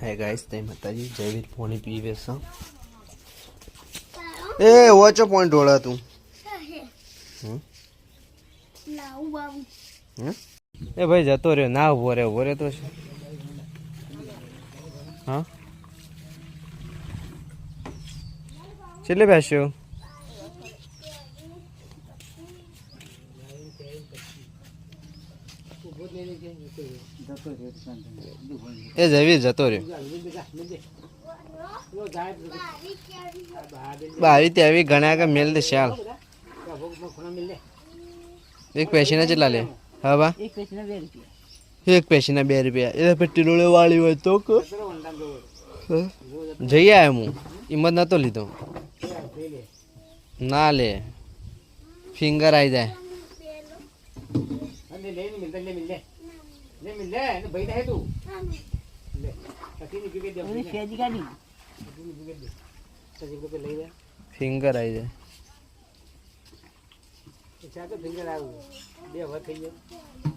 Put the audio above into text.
है गाइस तय माताजी जयवीर पानी पीवे सा ए वोचो पॉइंट ढोळा तू ए भाई जतो रे ना उभो रे तो हाँ चले बैठो ए जयवीर जतो रे बावी त्यावी गण्या का मेल दे शाल एक पैसे ना चला ले हाँ बा एक पैसे ना 2 रुपया इधर पे टिरोले वाली हो तो को जई आया मु हिम्मत ना तो ली तो ना ले फिंगर आई जाए फिंगर आई जाए फिंगर